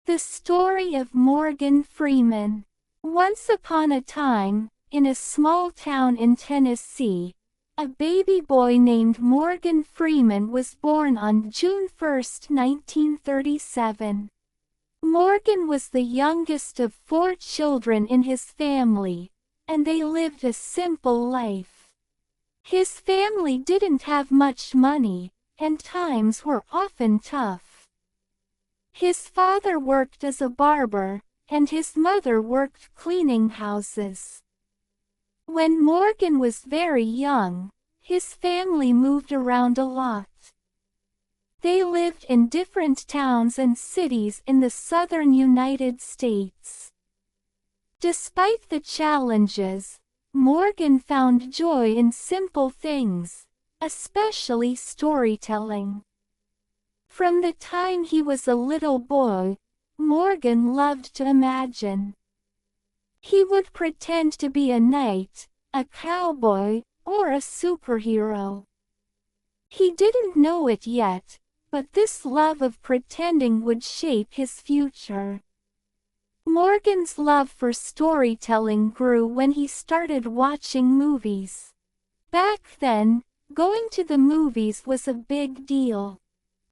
The story of Morgan Freeman. Once upon a time, in a small town in Tennessee, a baby boy named Morgan Freeman was born on June 1, 1937. Morgan was the youngest of 4 children in his family, and they lived a simple life. His family didn't have much money, and times were often tough. His father worked as a barber, and his mother worked cleaning houses. When Morgan was very young, his family moved around a lot. They lived in different towns and cities in the southern United States. Despite the challenges, Morgan found joy in simple things, especially storytelling. From the time he was a little boy, Morgan loved to imagine. He would pretend to be a knight, a cowboy, or a superhero. He didn't know it yet, but this love of pretending would shape his future. Morgan's love for storytelling grew when he started watching movies. Back then, going to the movies was a big deal.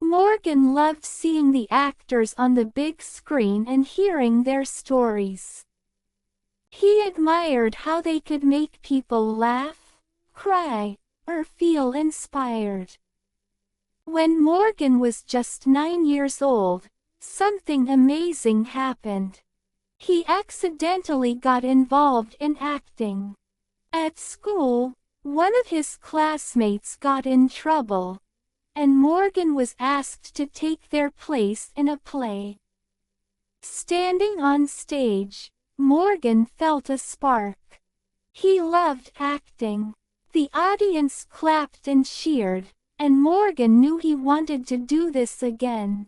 Morgan loved seeing the actors on the big screen and hearing their stories. He admired how they could make people laugh, cry, or feel inspired. When Morgan was just 9 years old, something amazing happened. He accidentally got involved in acting. At school, one of his classmates got in trouble, and Morgan was asked to take their place in a play. Standing on stage, Morgan felt a spark. He loved acting. The audience clapped and cheered, and Morgan knew he wanted to do this again.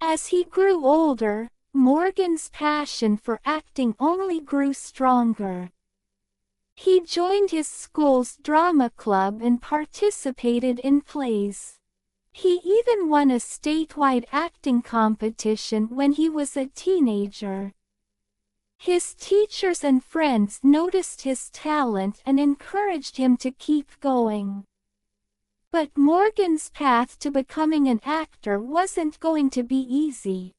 As he grew older, Morgan's passion for acting only grew stronger. He joined his school's drama club and participated in plays. He even won a statewide acting competition when he was a teenager. His teachers and friends noticed his talent and encouraged him to keep going. But Morgan's path to becoming an actor wasn't going to be easy.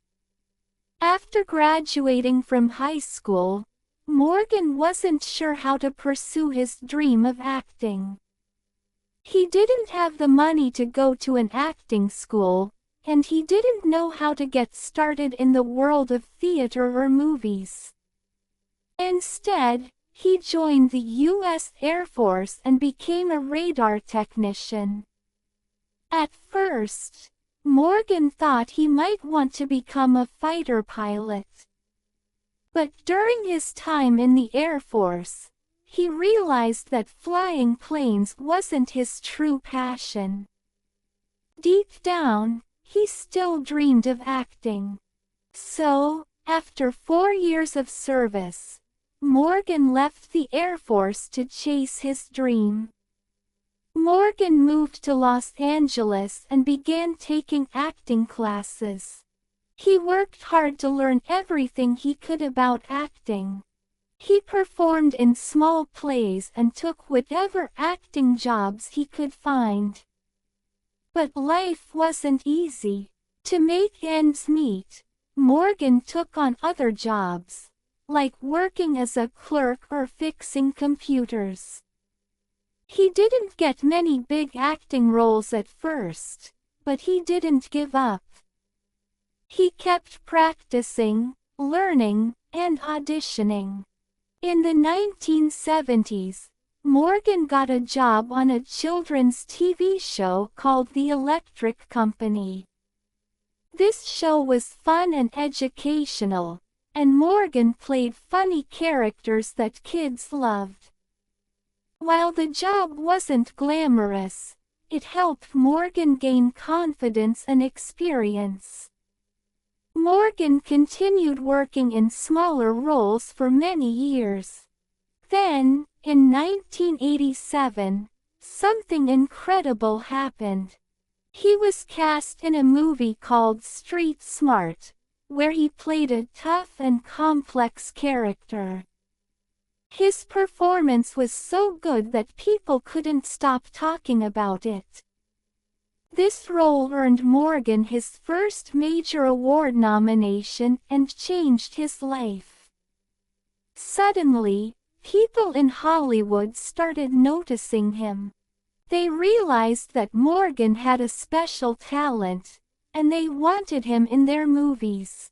After graduating from high school, Morgan wasn't sure how to pursue his dream of acting. He didn't have the money to go to an acting school, and he didn't know how to get started in the world of theater or movies. Instead, he joined the U.S. Air Force and became a radar technician. At first, Morgan thought he might want to become a fighter pilot. But during his time in the Air Force, he realized that flying planes wasn't his true passion. Deep down, he still dreamed of acting. So, after 4 years of service, Morgan left the Air Force to chase his dream. Morgan moved to Los Angeles and began taking acting classes. He worked hard to learn everything he could about acting. He performed in small plays and took whatever acting jobs he could find. But life wasn't easy. To make ends meet, Morgan took on other jobs, like working as a clerk or fixing computers. He didn't get many big acting roles at first, but he didn't give up. He kept practicing, learning, and auditioning. In the 1970s, Morgan got a job on a children's TV show called The Electric Company. This show was fun and educational, and Morgan played funny characters that kids loved. While the job wasn't glamorous, it helped Morgan gain confidence and experience. Morgan continued working in smaller roles for many years. Then, in 1987, something incredible happened. He was cast in a movie called Street Smart, where he played a tough and complex character. His performance was so good that people couldn't stop talking about it. This role earned Morgan his first major award nomination and changed his life. Suddenly, people in Hollywood started noticing him. They realized that Morgan had a special talent, and they wanted him in their movies.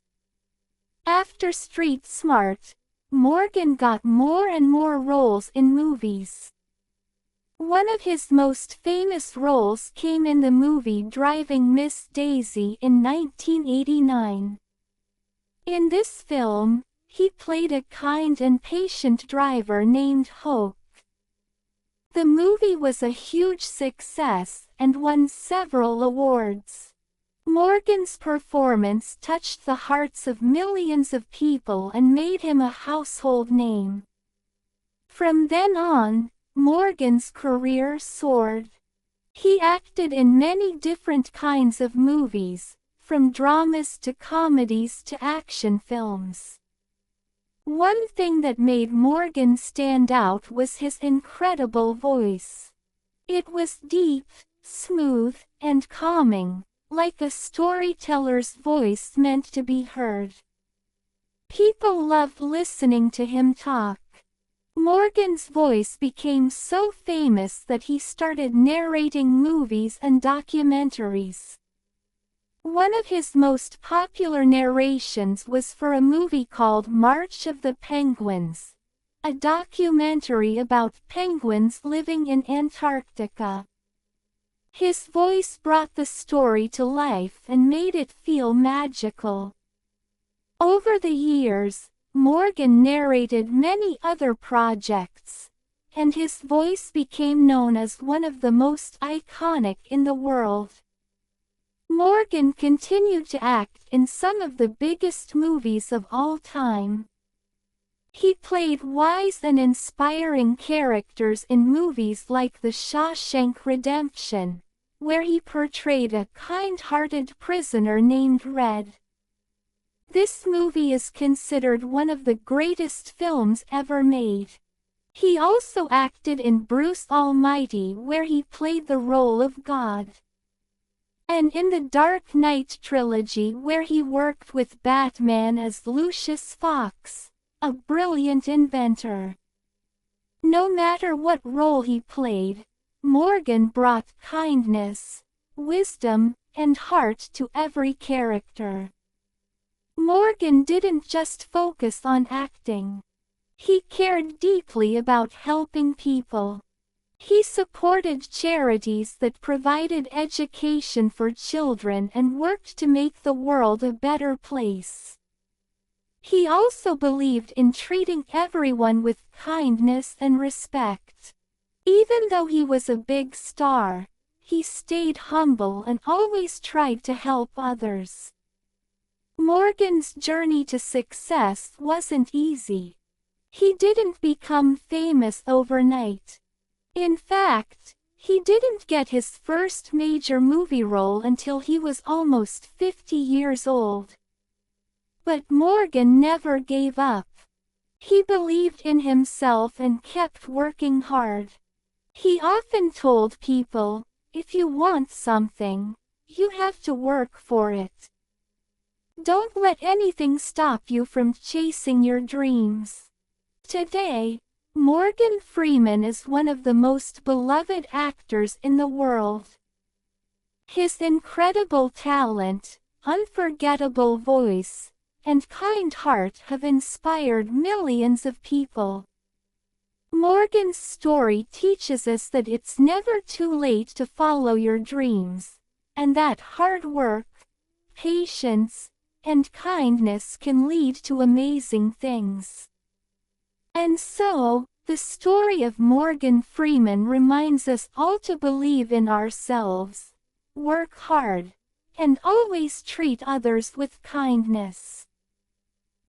After Street Smart, Morgan got more and more roles in movies. One of his most famous roles came in the movie Driving Miss Daisy in 1989. In this film, he played a kind and patient driver named Hope. The movie was a huge success and won several awards. Morgan's performance touched the hearts of millions of people and made him a household name. From then on, Morgan's career soared. He acted in many different kinds of movies, from dramas to comedies to action films. One thing that made Morgan stand out was his incredible voice. It was deep, smooth, and calming, like a storyteller's voice meant to be heard. People loved listening to him talk. Morgan's voice became so famous that he started narrating movies and documentaries. One of his most popular narrations was for a movie called March of the Penguins, a documentary about penguins living in Antarctica. His voice brought the story to life and made it feel magical. Over the years, Morgan narrated many other projects, and his voice became known as one of the most iconic in the world. Morgan continued to act in some of the biggest movies of all time. He played wise and inspiring characters in movies like The Shawshank Redemption, where he portrayed a kind-hearted prisoner named Red. This movie is considered one of the greatest films ever made. He also acted in Bruce Almighty, where he played the role of God, and in the Dark Knight trilogy, where he worked with Batman as Lucius Fox, a brilliant inventor. No matter what role he played, Morgan brought kindness, wisdom, and heart to every character. Morgan didn't just focus on acting. He cared deeply about helping people. He supported charities that provided education for children and worked to make the world a better place. He also believed in treating everyone with kindness and respect. Even though he was a big star, he stayed humble and always tried to help others. Morgan's journey to success wasn't easy. He didn't become famous overnight. In fact, he didn't get his first major movie role until he was almost 50 years old. But Morgan never gave up. He believed in himself and kept working hard. He often told people, "If you want something, you have to work for it. Don't let anything stop you from chasing your dreams." Today, Morgan Freeman is one of the most beloved actors in the world. His incredible talent, unforgettable voice, and kind heart have inspired millions of people. Morgan's story teaches us that it's never too late to follow your dreams, and that hard work, patience, and kindness can lead to amazing things. And so, the story of Morgan Freeman reminds us all to believe in ourselves, work hard, and always treat others with kindness.